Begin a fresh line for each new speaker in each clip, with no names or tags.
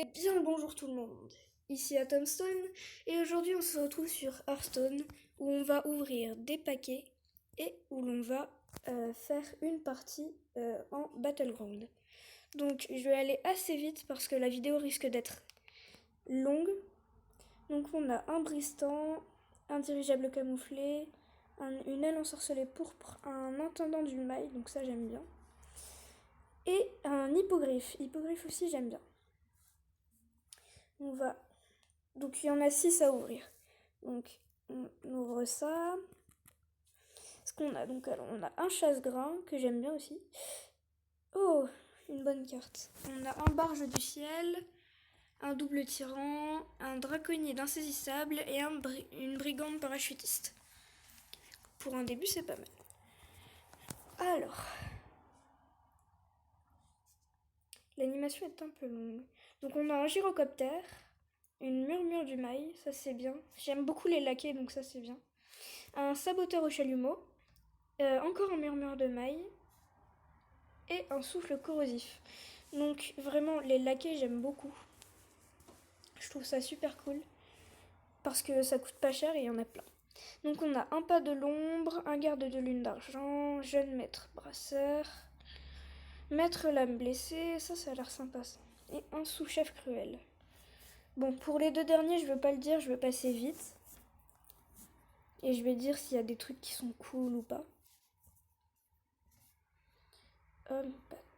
Eh bien le bonjour tout le monde, ici à Tombstone et aujourd'hui on se retrouve sur Hearthstone où on va ouvrir des paquets et où l'on va faire une partie en Battleground. Donc je vais aller assez vite parce que la vidéo risque d'être longue. Donc on a un Bristan, un dirigeable camouflé, une aile ensorcelée pourpre, un intendant du mail, donc ça j'aime bien, et un hippogriffe. Hippogriffe aussi j'aime bien. On va. Donc il y en a 6 à ouvrir. Donc on ouvre ça. Ce qu'on a donc alors on a un chasse-grain que j'aime bien aussi. Oh, une bonne carte. On a un barge du ciel, un double tyran, un draconnier d'insaisissable et une brigande parachutiste. Pour un début, c'est pas mal. Alors, l'animation est un peu longue. Donc on a un gyrocoptère, une murmure du mail, ça c'est bien. J'aime beaucoup les laquais, donc ça c'est bien. Un saboteur au chalumeau, encore un murmure de maille et un souffle corrosif. Donc vraiment les laquais j'aime beaucoup. Je trouve ça super cool parce que ça coûte pas cher et il y en a plein. Donc on a un pas de l'ombre, un garde de lune d'argent, jeune maître brasseur, maître lame blessée, ça a l'air sympa ça. Et un sous-chef cruel. Bon, pour les deux derniers je veux pas le dire, je veux passer vite. Et je vais dire s'il y a des trucs qui sont cool ou pas. Pas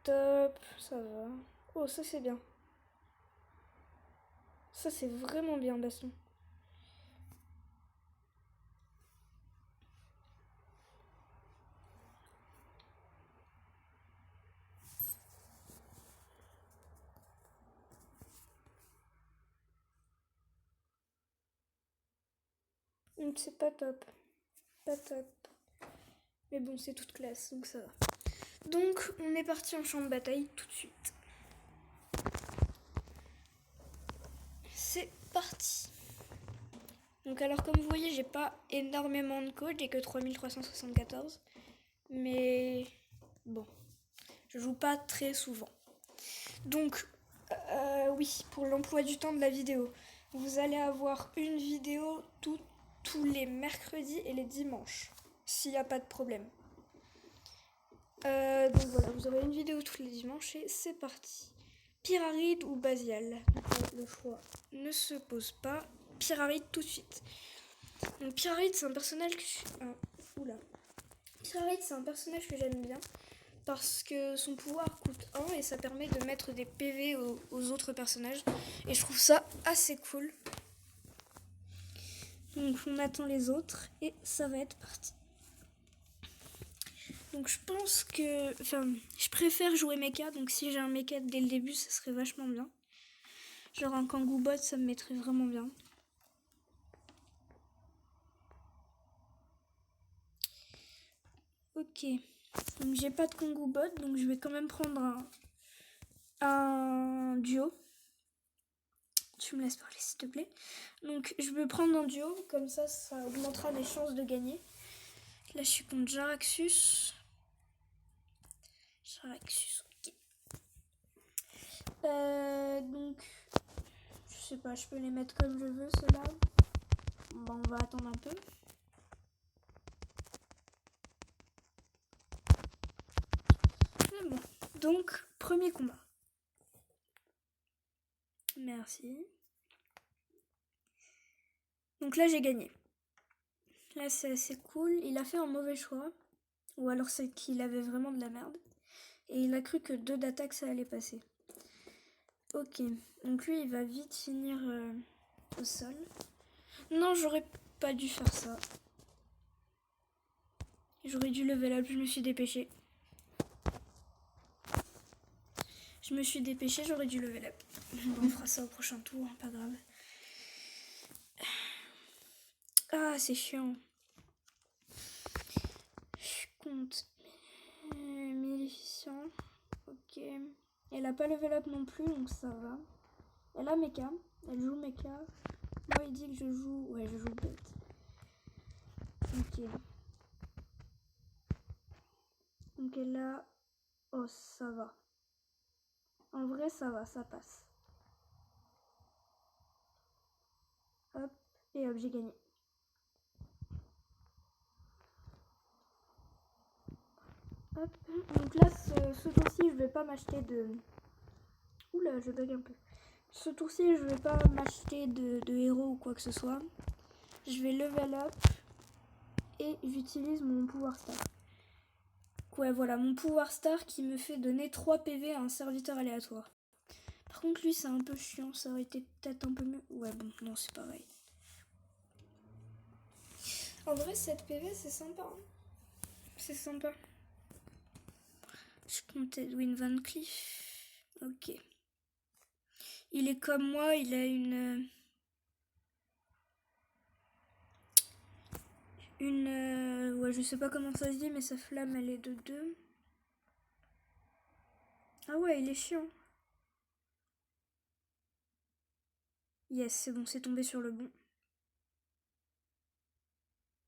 top, ça va. Oh, ça c'est bien. Ça c'est vraiment bien, Baston. C'est pas top. Pas top. Mais bon, c'est toute classe, donc ça va. Donc, on est parti en champ de bataille tout de suite. C'est parti. Donc alors, comme vous voyez, j'ai pas énormément de code, j'ai que 3374. Mais bon, je joue pas très souvent. Donc, oui, pour l'emploi du temps de la vidéo, vous allez avoir une vidéo tous les mercredis et les dimanches, s'il n'y a pas de problème. Donc voilà, vous aurez une vidéo tous les dimanches et c'est parti. Pyraride ou Basial? Le choix ne se pose pas. Pyraride tout de suite. Donc Pyraride c'est un personnage que Pyraride c'est un personnage que j'aime bien parce que son pouvoir coûte 1 et ça permet de mettre des PV aux autres personnages et je trouve ça assez cool. Donc on attend les autres et ça va être parti. Donc je pense que... Enfin, je préfère jouer mecha, donc si j'ai un mecha dès le début, ça serait vachement bien. Genre un Kangoo bot, ça me mettrait vraiment bien. Ok. Donc j'ai pas de Kangoo bot, donc je vais quand même prendre un duo. Tu me laisses parler s'il te plaît. Donc je vais prendre un duo, comme ça augmentera mes chances de gagner. Là je suis contre Jaraxxus. Jaraxxus, ok. Donc je sais pas, je peux les mettre comme je veux ceux-là. Bon, on va attendre un peu. C'est bon. Donc premier combat. Merci. Donc là j'ai gagné. Là c'est assez cool. Il a fait un mauvais choix. Ou alors c'est qu'il avait vraiment de la merde. Et il a cru que 2 d'attaque ça allait passer. Ok. Donc lui il va vite finir au sol. Non, j'aurais pas dû faire ça. J'aurais dû level up, je me suis dépêchée. J'aurais dû level up. Bon, on fera ça au prochain tour, hein, pas grave. Ah, c'est chiant. Je compte. Méléficent. Ok. Elle a pas level up non plus, donc ça va. Elle a mecha. Elle joue mecha. Moi, il dit que je joue... Ouais, je joue bête. Ok. Donc elle a... Oh, ça va. En vrai, ça va, ça passe. Et hop, j'ai gagné. Hop. Donc là, ce tour-ci, je vais pas m'acheter de... Oula, je bug un peu. Ce tour-ci, je vais pas m'acheter de héros ou quoi que ce soit. Je vais level up et j'utilise mon pouvoir star. Ouais, voilà, mon pouvoir star qui me fait donner 3 PV à un serviteur aléatoire. Par contre, lui, c'est un peu chiant. Ça aurait été peut-être un peu mieux. Ouais, bon, non, c'est pareil. En vrai, cette PV, c'est sympa. Hein. C'est sympa. Je comptais Edwin Van Cleef. Ok. Il est comme moi, il a une... ouais, je sais pas comment ça se dit, mais sa flamme, elle est de 2. Ah ouais, il est chiant. Yes, c'est bon, c'est tombé sur le bon.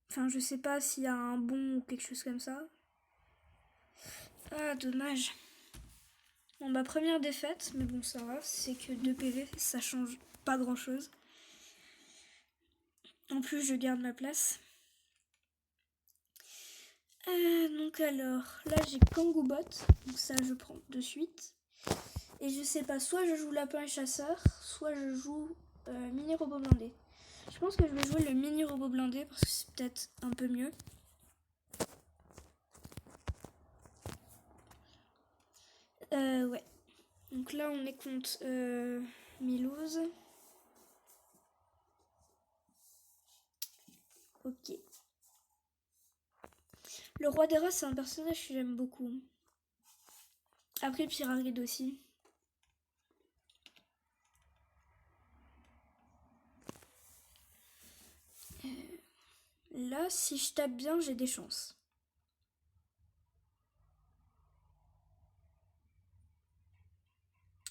Enfin, je sais pas s'il y a un bon ou quelque chose comme ça. Ah, dommage. Bon, ma première défaite, mais bon, ça va, c'est que 2 PV, ça change pas grand chose. En plus, je garde ma place. Donc alors, là j'ai Kangoubot, donc ça je prends de suite. Et je sais pas, soit je joue lapin et chasseur, soit je joue mini robot blindé. Je pense que je vais jouer le mini robot blindé parce que c'est peut-être un peu mieux. Ouais. Donc là on est contre Milouz. Ok. Le roi des rats c'est un personnage que j'aime beaucoup. Après Pyramide aussi. Là si je tape bien j'ai des chances.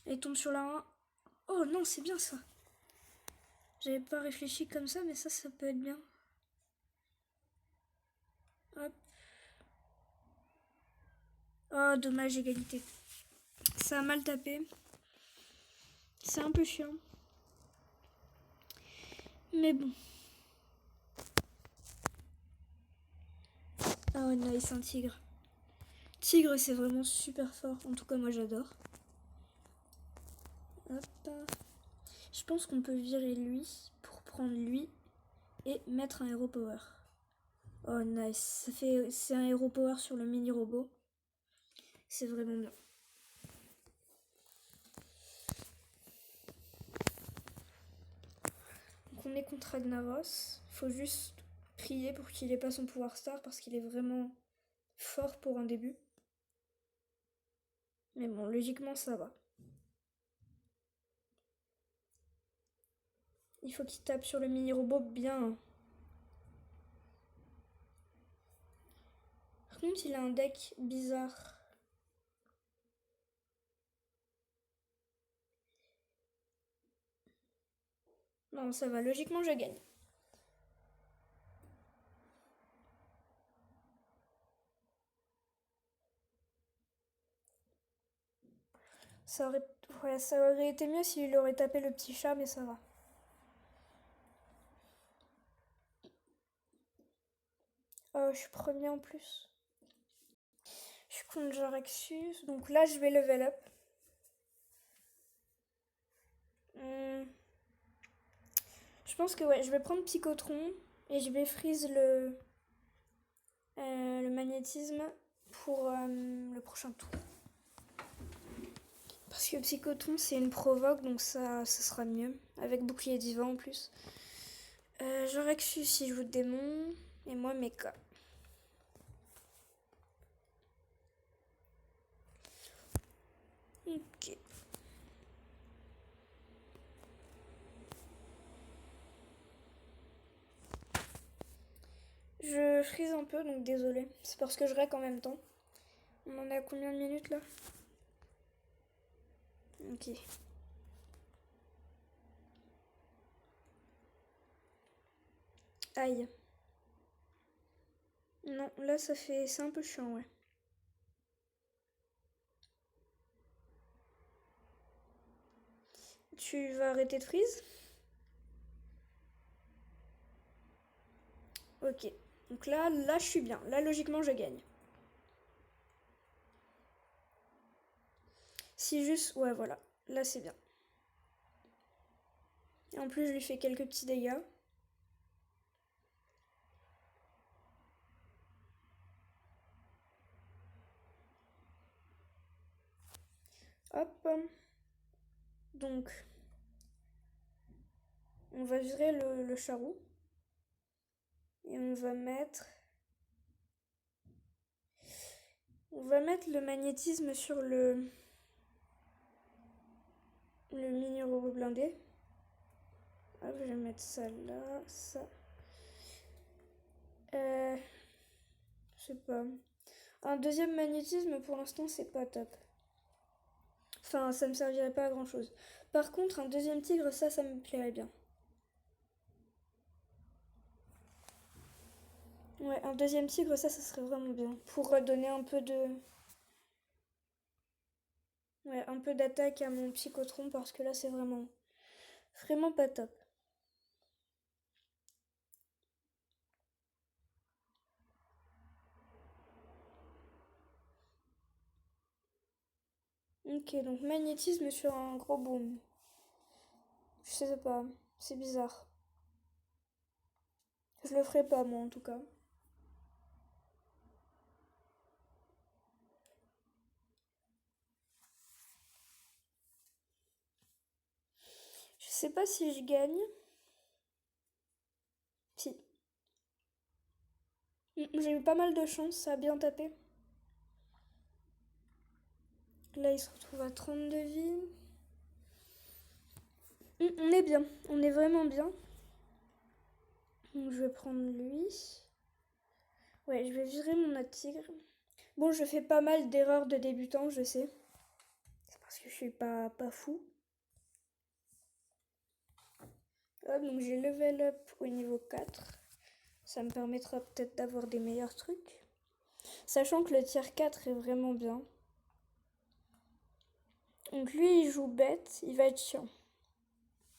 Et tombe sur la 1. Oh non c'est bien ça. J'avais pas réfléchi comme ça mais ça peut être bien. Hop. Oh, dommage, égalité. Ça a mal tapé. C'est un peu chiant. Mais bon. Ah ouais, nice, un tigre. Tigre, c'est vraiment super fort. En tout cas, moi, j'adore. Hop. Je pense qu'on peut virer lui pour prendre lui et mettre un Hero Power. Oh, nice. C'est un Hero Power sur le mini robot. C'est vraiment bien. Donc, on est contre Ragnaros. Faut juste prier pour qu'il ait pas son pouvoir star parce qu'il est vraiment fort pour un début. Mais bon, logiquement, ça va. Il faut qu'il tape sur le mini-robot bien. Par contre, il a un deck bizarre. Non, ça va. Logiquement, je gagne. Ça aurait été mieux s'il aurait tapé le petit chat, mais ça va. Oh, je suis premier en plus. Je suis contre Jaraxus. Donc là, je vais level up. Je pense que ouais, je vais prendre Psychotron et je vais freeze le magnétisme pour le prochain tour. Parce que Psychotron c'est une provoque, donc ça sera mieux. Avec bouclier divin en plus. Jaraxus il joue démon et moi Mecha. Ok. Je frise un peu, donc désolé. C'est parce que je rec en même temps. On en a combien de minutes là? Ok. Aïe. Non, là ça fait... C'est un peu chiant, ouais. Tu vas arrêter de freeze? Ok. Donc là, je suis bien. Là, logiquement, je gagne. Si juste... Ouais, voilà. Là, c'est bien. Et en plus, je lui fais quelques petits dégâts. Hop. Donc, on va virer le charroux. Et on va mettre... On va mettre le magnétisme sur le mini robot blindé. Hop, je vais mettre ça là, ça. Je sais pas. Un deuxième magnétisme, pour l'instant, c'est pas top. Enfin, ça me servirait pas à grand chose. Par contre, un deuxième tigre, ça me plairait bien. Ouais, un deuxième tigre, ça serait vraiment bien. Pour redonner un peu de... Ouais, un peu d'attaque à mon psychotron, parce que là, c'est vraiment pas top. Ok, donc magnétisme sur un gros boom. Je sais pas, c'est bizarre. Je le ferai pas, moi, en tout cas. Je sais pas si je gagne. Si. J'ai eu pas mal de chance, ça a bien tapé. Là, il se retrouve à 32 vies. On est bien, on est vraiment bien. Donc, je vais prendre lui. Ouais, je vais virer mon autre tigre. Bon, je fais pas mal d'erreurs de débutant, je sais. C'est parce que je suis pas fou. Hop, donc j'ai level up au niveau 4. Ça me permettra peut-être d'avoir des meilleurs trucs. Sachant que le tier 4 est vraiment bien. Donc lui, il joue bête, il va être chiant.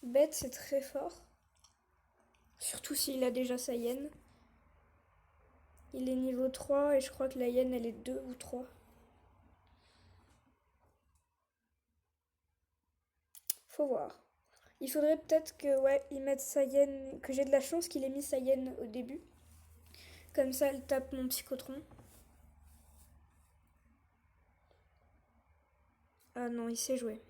Bête, c'est très fort. Surtout s'il a déjà sa hyène. Il est niveau 3 et je crois que la hyène, elle est 2 ou 3. Faut voir. Il faudrait peut-être que il mette sa hyène, que j'ai de la chance qu'il ait mis sa hyène au début. Comme ça, elle tape mon psychotron. Ah non, il sait jouer.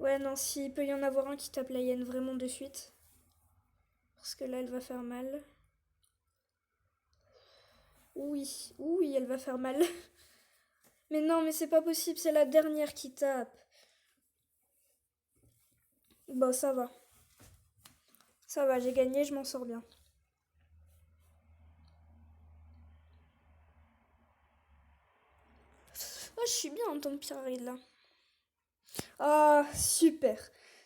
Ouais, non, s'il peut y en avoir un qui tape la hyène vraiment de suite. Parce que là, elle va faire mal. Oui, oui, elle va faire mal. Mais non, mais c'est pas possible, c'est la dernière qui tape. Bon, ça va. Ça va, j'ai gagné, je m'en sors bien. Oh, je suis bien en tant que pyramide là. Ah, super.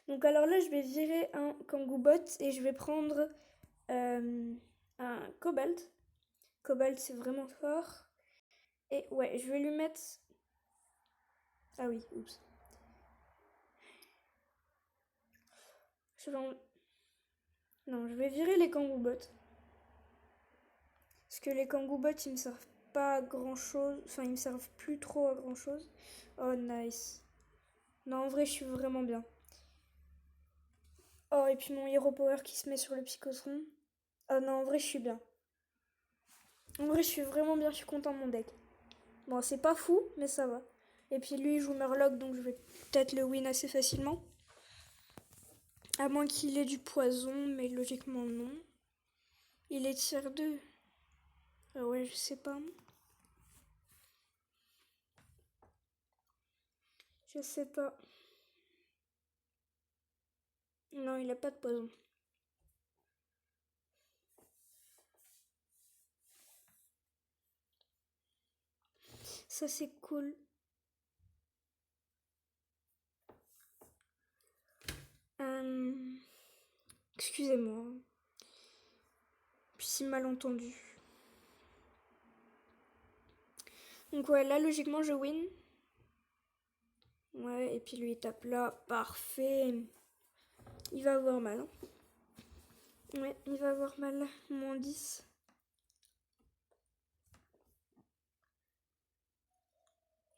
Donc alors là, je vais virer un Kangoubot et je vais prendre un Cobalt. Cobalt, c'est vraiment fort. Et ouais, je vais lui mettre... Ah oui, oups. Je vais en- Non, je vais virer les Kangoubots. Parce que les Kangoubots, ils me servent pas à grand chose. Enfin, ils me servent plus trop à grand chose. Oh, nice. Non, en vrai, je suis vraiment bien. Oh, et puis mon Hero Power qui se met sur le Psychotron. Oh non, en vrai, je suis bien. En vrai, je suis vraiment bien, je suis content de mon deck. Bon, c'est pas fou, mais ça va. Et puis lui, il joue Murloc, donc je vais peut-être le win assez facilement. À moins qu'il ait du poison, mais logiquement non. Il est tier 2. Ah ouais, je sais pas. Je sais pas. Non, il a pas de poison. Ça, c'est cool. Euh, Excusez-moi. Petit malentendu. Donc ouais, là, logiquement, je win. Ouais, et puis lui, il tape là. Parfait. Il va avoir mal. Hein. Ouais, il va avoir mal. Moins 10.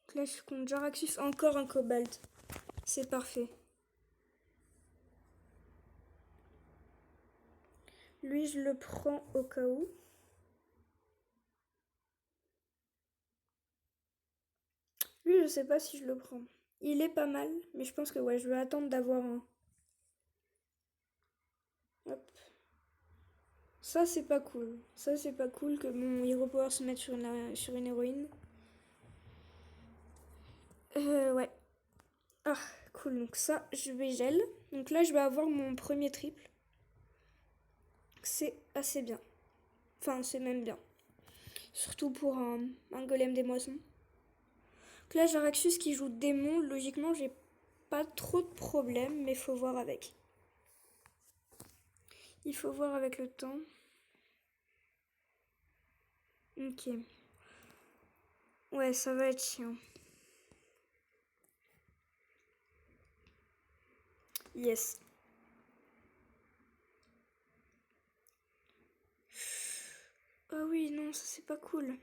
Donc là, je compte Jaraxxus. Encore un cobalt. C'est parfait. Lui, je le prends au cas où. Lui, je sais pas si je le prends. Il est pas mal, mais je pense que ouais, je vais attendre d'avoir un. Hop. Ça, c'est pas cool. Ça, c'est pas cool que mon Hero Power se mette sur une héroïne. Ouais. Ah, cool. Donc ça, je vais gel. Donc là, je vais avoir mon premier triple. C'est assez bien. Enfin, c'est même bien. Surtout pour un golem des moissons. Donc là, Jaraxxus qui joue démon. Logiquement, j'ai pas trop de problèmes, mais faut voir avec. Il faut voir avec le temps. Ok. Ouais, ça va être chiant. Yes. Ah oui, non, ça c'est pas cool.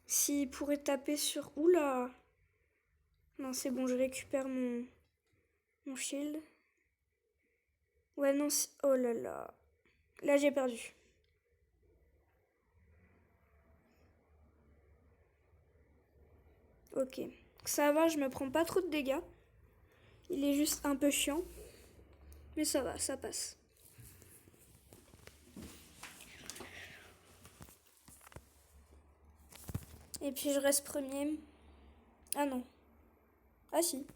S'il pourrait taper sur... Oula! Non, c'est bon, je récupère mon shield. Ouais, non, oh là là. Là, j'ai perdu. Ok. Ça va, je me prends pas trop de dégâts. Il est juste un peu chiant. Mais ça va, ça passe. Et puis je reste premier. Ah non. Ah si.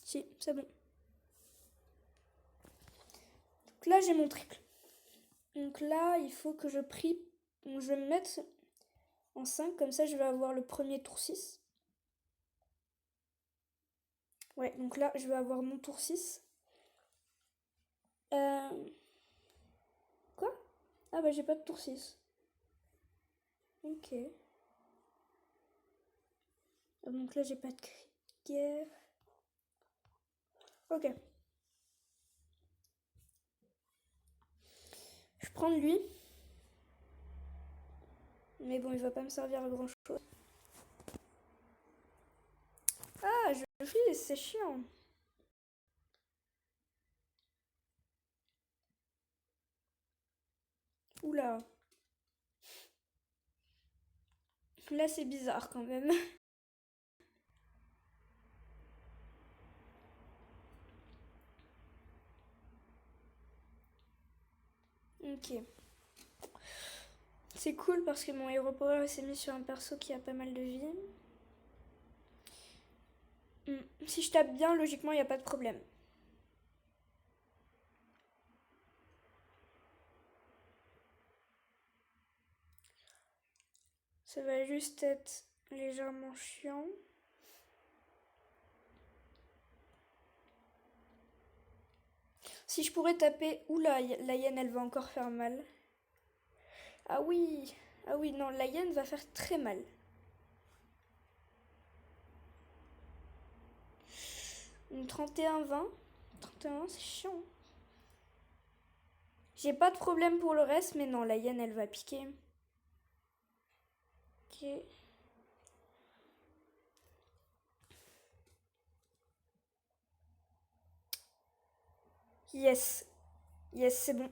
Si, c'est bon. Donc là, j'ai mon triple. Donc là, il faut que je prie. Donc je vais me mettre en 5. Comme ça, je vais avoir le premier tour 6. Ouais, donc là, je vais avoir mon tour 6. Quoi? Ah bah j'ai pas de tour 6. Ok. Donc là, j'ai pas de guerre. Ok. Je prends lui. Mais bon, il va pas me servir à grand chose. Ah, je file, c'est chiant. Oula. Là, c'est bizarre quand même. Ok. C'est cool parce que mon Hero Power s'est mis sur un perso qui a pas mal de vie. Si je tape bien, logiquement, il n'y a pas de problème. Ça va juste être légèrement chiant. Si je pourrais taper... Oula, la hyène, elle va encore faire mal. Ah oui. Ah oui, non, la hyène va faire très mal. Une 31-20. 31, c'est chiant. J'ai pas de problème pour le reste, mais non, la hyène, elle va piquer. Ok. Yes. Yes, c'est bon.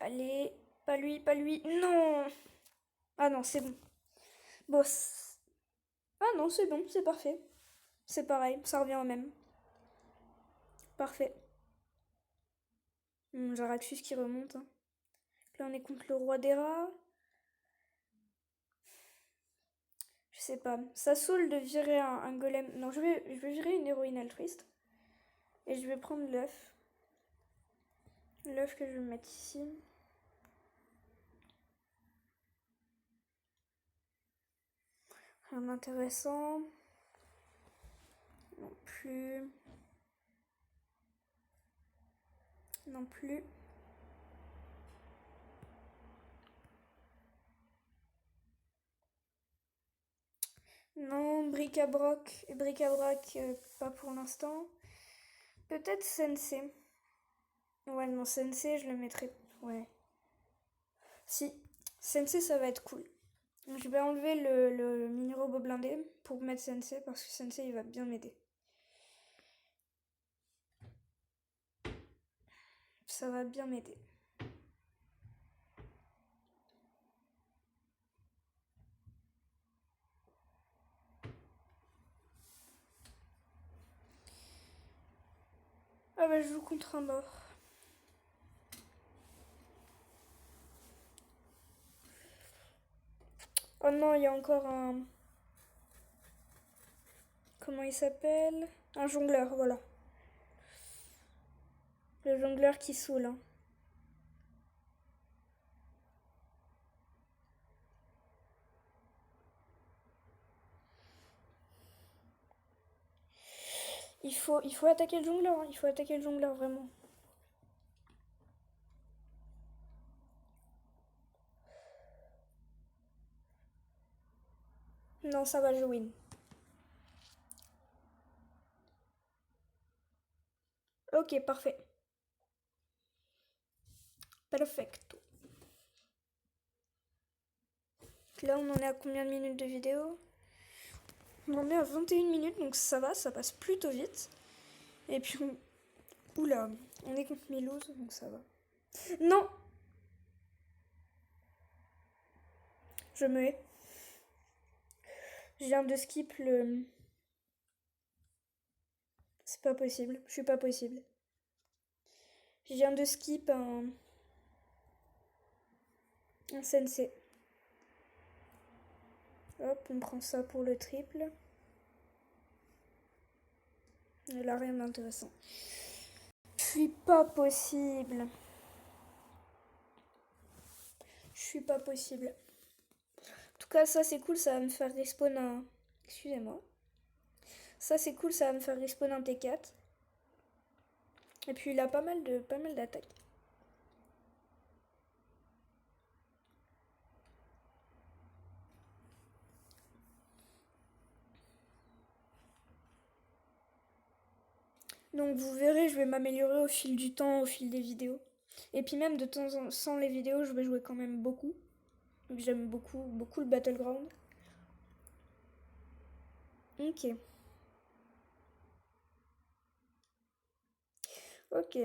Allez, pas lui, pas lui. Non. Ah non, c'est bon. Boss. Ah non, c'est bon, c'est parfait. C'est pareil, ça revient au même. Parfait. Jaraxxus qui remonte. Hein. Là, on est contre le roi des rats. Je sais pas. Ça saoule de virer un golem. Non, je vais virer une héroïne altruiste. Et je vais prendre l'œuf. L'œuf que je vais mettre ici. Rien d'intéressant. Non plus. Non plus. Non, bric-à-brac, pas pour l'instant. Peut-être Sensei. Ouais, non, Sensei, je le mettrai. Ouais. Si, Sensei, ça va être cool. Donc, je vais enlever le mini-robot blindé pour mettre Sensei parce que Sensei, il va bien m'aider. Ça va bien m'aider. Ah bah, je joue contre un mort. Oh non, il y a encore un... Comment il s'appelle? Un jongleur, voilà. Le jongleur qui saoule. Hein. Il faut attaquer le jongleur, hein. Il faut attaquer le jongleur, vraiment. Non, ça va, je win. Ok, parfait. Perfecto. Là, on en est à combien de minutes de vidéo? On en est à 21 minutes, donc ça va, ça passe plutôt vite. Et puis, oula, on est contre Milouz, donc ça va. Non! Je me hais. Je viens de skip le... C'est pas possible, je suis pas possible. Je viens de skip un sensei. Hop, on prend ça pour le triple. Et là, rien d'intéressant. Je suis pas possible. Je suis pas possible. En tout cas, ça c'est cool, ça va me faire respawn un... Excusez-moi. Ça c'est cool, ça va me faire respawn un T4. Et puis il a pas mal d'attaques. Donc vous verrez, je vais m'améliorer au fil du temps, au fil des vidéos. Et puis même de temps en temps, sans les vidéos, je vais jouer quand même beaucoup. Donc j'aime beaucoup le Battleground. Ok. Ok.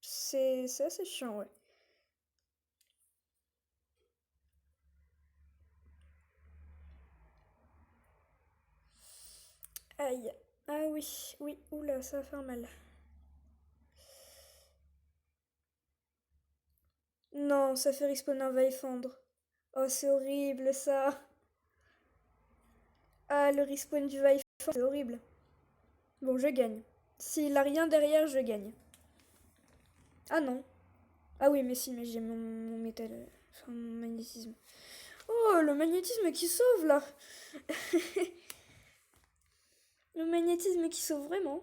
C'est assez chiant, ouais. Aïe. Ah oui, oui, oula, ça va faire mal. Non, ça fait respawn un Vaifandre. Oh, c'est horrible ça. Ah, le respawn du Vaifandre, c'est horrible. Bon, je gagne. S'il a rien derrière, je gagne. Ah non. Ah oui, mais si, mais j'ai mon métal. Enfin, mon magnétisme. Oh, le magnétisme qui sauve là. Le magnétisme qui sauve vraiment.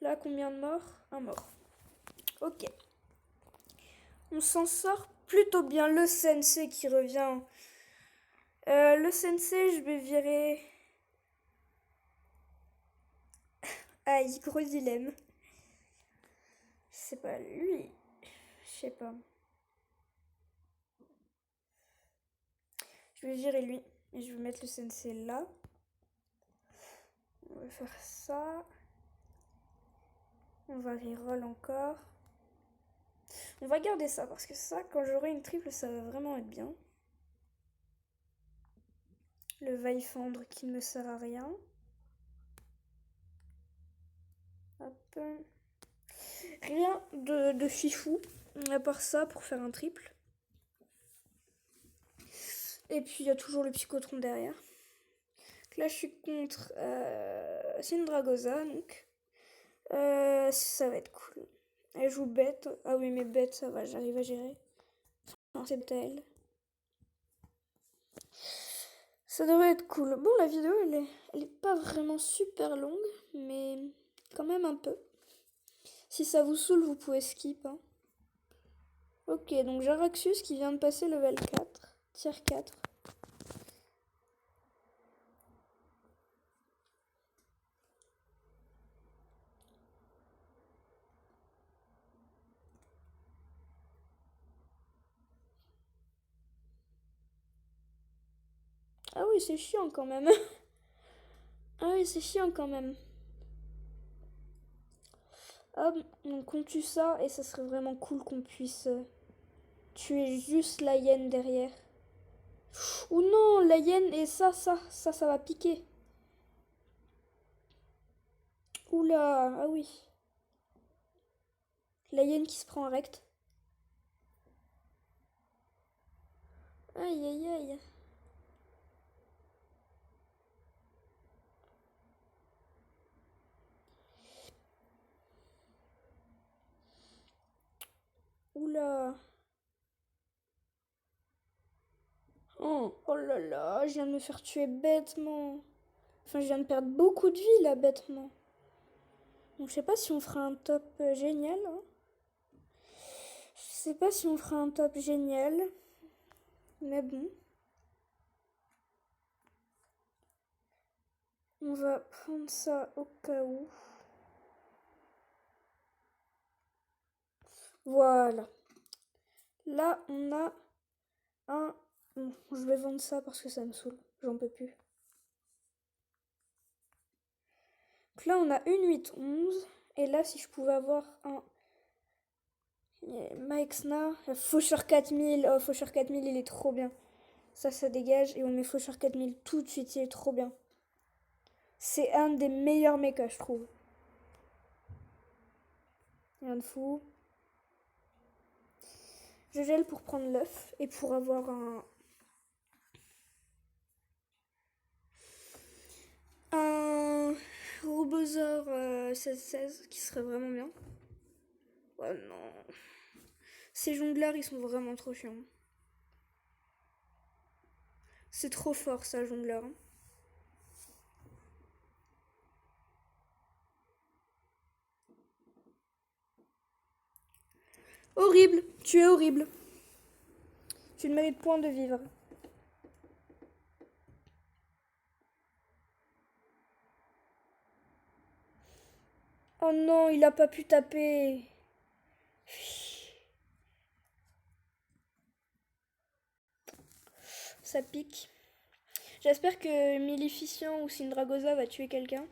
Là, combien de morts? Un mort. Ok. On s'en sort plutôt bien. Le sensei qui revient. Le sensei, je vais virer. Aïe, gros dilemme. C'est pas lui. Je sais pas. Je vais virer lui. Et je vais mettre le sensei là. On va faire ça. On va reroll encore. On va garder ça parce que ça, quand j'aurai une triple, ça va vraiment être bien. Le Vaifandre qui ne me sert à rien. Hop. Rien de fifou, à part ça pour faire un triple. Et puis il y a toujours le psychotron derrière. Là je suis contre Syndragosa, donc ça va être cool. Elle joue bête. Ah oui, mais bête, ça va, j'arrive à gérer. Non, c'est bête à elle. Ça devrait être cool. Bon, la vidéo, elle est pas vraiment super longue, mais quand même un peu. Si ça vous saoule, vous pouvez skip. Hein. Ok, donc Jaraxus qui vient de passer level 4, tier 4. Ah oui, c'est chiant quand même. Ah oui, c'est chiant quand même. Hop, donc on tue ça et ça serait vraiment cool qu'on puisse tuer juste la hyène derrière. Ou non, la hyène et ça va piquer. Oula, ah oui. La hyène qui se prend en rect. Aïe aïe aïe. Oula. Oh là là, je viens de me faire tuer bêtement. Enfin, je viens de perdre beaucoup de vie là, bêtement. Donc, je sais pas si on fera un top génial, hein. Je sais pas si on fera un top génial. Mais bon. On va prendre ça au cas où. Voilà. Là, on a un... Bon, je vais vendre ça parce que ça me saoule. J'en peux plus. Donc là, on a une 8-11. Et là, si je pouvais avoir un... Maxna, Faucheur 4000. Oh, Faucheur 4000, il est trop bien. Ça dégage. Et on met Faucheur 4000 tout de suite. Il est trop bien. C'est un des meilleurs mechas, je trouve. Rien de fou. Je gèle pour prendre l'œuf et pour avoir un Robosaur 16-16 qui serait vraiment bien. Oh non. Ces jongleurs, ils sont vraiment trop chiants. C'est trop fort, ça, jongleur. Horrible. Tu es horrible. Tu ne mérites point de vivre. Oh non, il a pas pu taper. Ça pique. J'espère que Maleficent ou Syndragosa va tuer quelqu'un.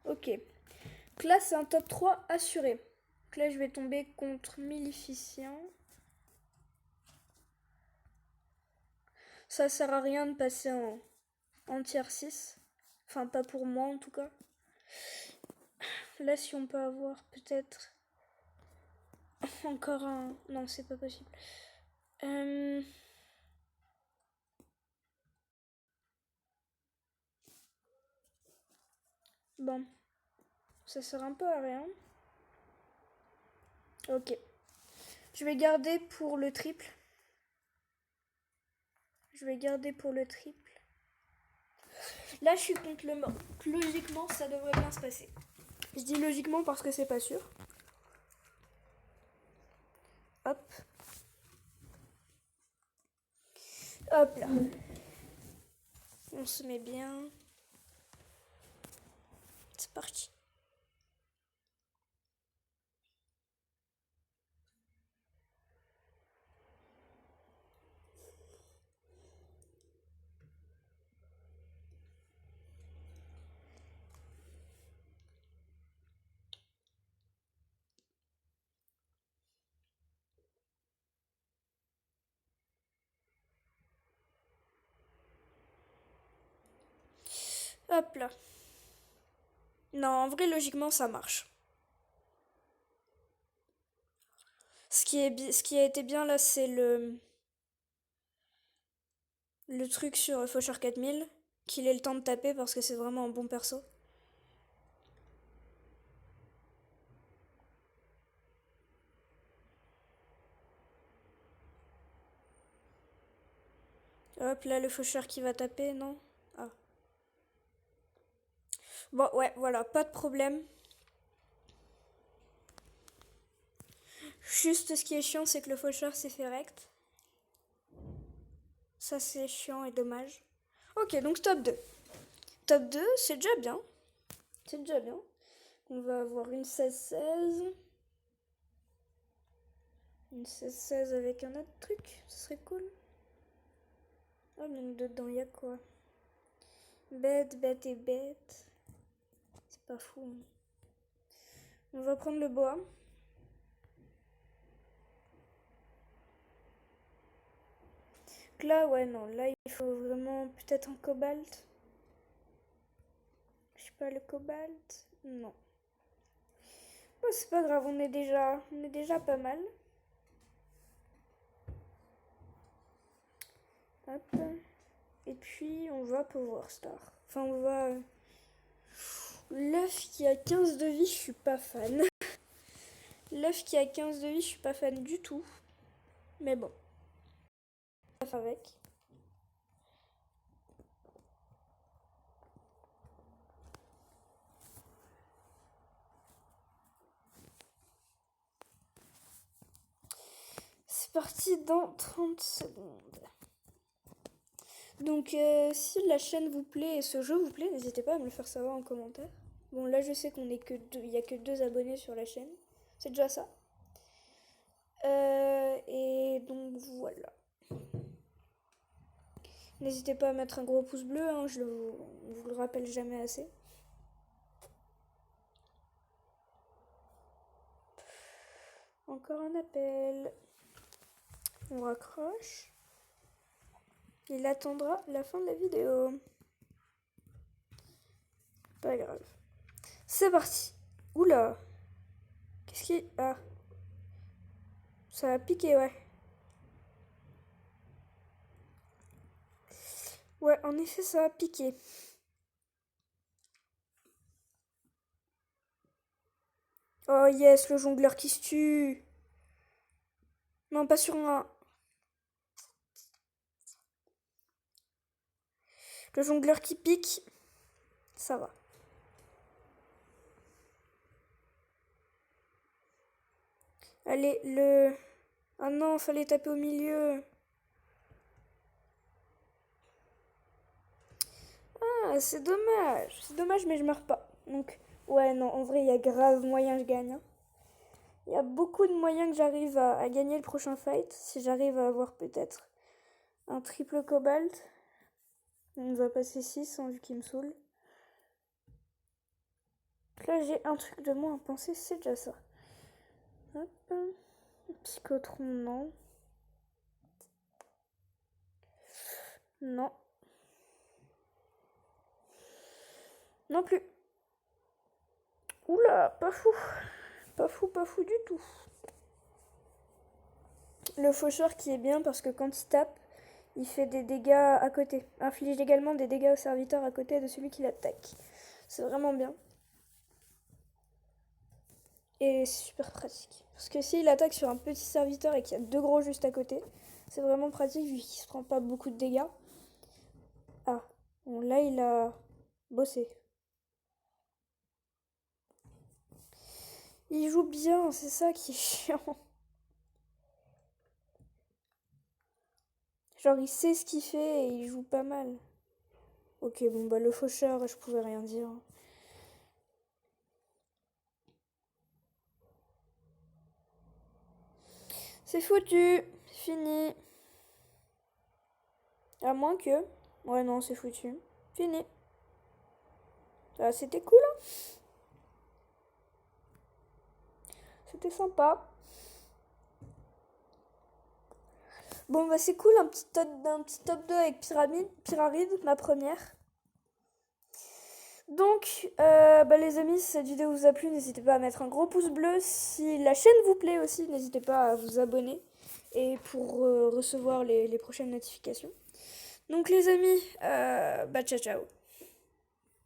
Ok. Donc là, c'est un top 3 assuré. Donc là, je vais tomber contre Maleficent. Ça sert à rien de passer en tier 6. Enfin, pas pour moi en tout cas. Là, si on peut avoir peut-être encore un... Non, c'est pas possible. Bon. Ça sert un peu à rien. Ok. Je vais garder pour le triple. Je vais garder pour le triple. Là, je suis contre le mort. Logiquement, ça devrait bien se passer. Je dis logiquement parce que c'est pas sûr. Hop. Hop là. On se met bien. C'est parti. Hop là. Non, en vrai, logiquement, ça marche. Ce qui a été bien là, c'est le truc sur Faucheur 4000. Qu'il ait le temps de taper parce que c'est vraiment un bon perso. Hop là, le faucheur qui va taper, non? Ah. Bon, ouais, voilà, pas de problème. Juste ce qui est chiant, c'est que le faucheur s'est fait rect. Ça, c'est chiant et dommage. Ok, donc top 2. Top 2, c'est déjà bien. C'est déjà bien. On va avoir une 16-16. Une 16-16 avec un autre truc, ce serait cool. Oh, donc dedans, il y a quoi? Bête, bête et bête. C'est pas fou. Hein. On va prendre le bois. Là, ouais, non. Là, il faut vraiment peut-être un cobalt. Je sais pas, le cobalt. Non. Bon, c'est pas grave, on est déjà pas mal. Hop. Et puis, on va Power Star. Enfin, on va... L'œuf qui a 15 de vie, je suis pas fan. L'œuf qui a 15 de vie, je suis pas fan du tout. Mais bon. On va faire avec. C'est parti dans 30 secondes. Donc si la chaîne vous plaît et ce jeu vous plaît, n'hésitez pas à me le faire savoir en commentaire. Bon là je sais qu'on est que deux, il y a que 2 abonnés sur la chaîne. C'est déjà ça. Et donc voilà. N'hésitez pas à mettre un gros pouce bleu, hein, je vous le rappelle jamais assez. Encore un appel. On raccroche. Il attendra la fin de la vidéo. Pas grave. C'est parti. Oula. Qu'est-ce qui... Ah. Ça a piqué, ouais. Ouais, en effet, ça a piqué. Oh yes, le jongleur qui se tue. Non, pas sur un... Le jongleur qui pique. Ça va. Allez, le... Ah non, fallait taper au milieu. Ah, c'est dommage. C'est dommage, mais je meurs pas. Donc, ouais, non, en vrai, il y a grave moyen que je gagne. Hein. Il y a beaucoup de moyens que j'arrive à gagner le prochain fight. Si j'arrive à avoir peut-être un triple cobalt. On va passer 6, hein, vu qu'il me saoule. Là, j'ai un truc de moins à penser, c'est déjà ça. Hop. Psychotron, non. Non. Non plus. Oula, pas fou. Pas fou, pas fou du tout. Le faucheur qui est bien parce que quand il tape, il fait des dégâts à côté. Inflige également des dégâts au serviteur à côté de celui qui l'attaque. C'est vraiment bien. Et c'est super pratique. Parce que s'il attaque sur un petit serviteur et qu'il y a 2 gros juste à côté, c'est vraiment pratique vu qu'il se prend pas beaucoup de dégâts. Ah, bon là il a bossé. Il joue bien, c'est ça qui est chiant. Genre il sait ce qu'il fait et il joue pas mal. Ok, bon bah le faucheur, je pouvais rien dire. C'est foutu, fini. À moins que... Ouais non, c'est foutu. Fini. Ah, c'était cool, hein. C'était sympa. Bon bah c'est cool, un petit top 2 avec Pyramide, ma première. Donc, bah les amis, si cette vidéo vous a plu, n'hésitez pas à mettre un gros pouce bleu. Si la chaîne vous plaît aussi, n'hésitez pas à vous abonner et pour recevoir les prochaines notifications. Donc les amis, bah ciao ciao.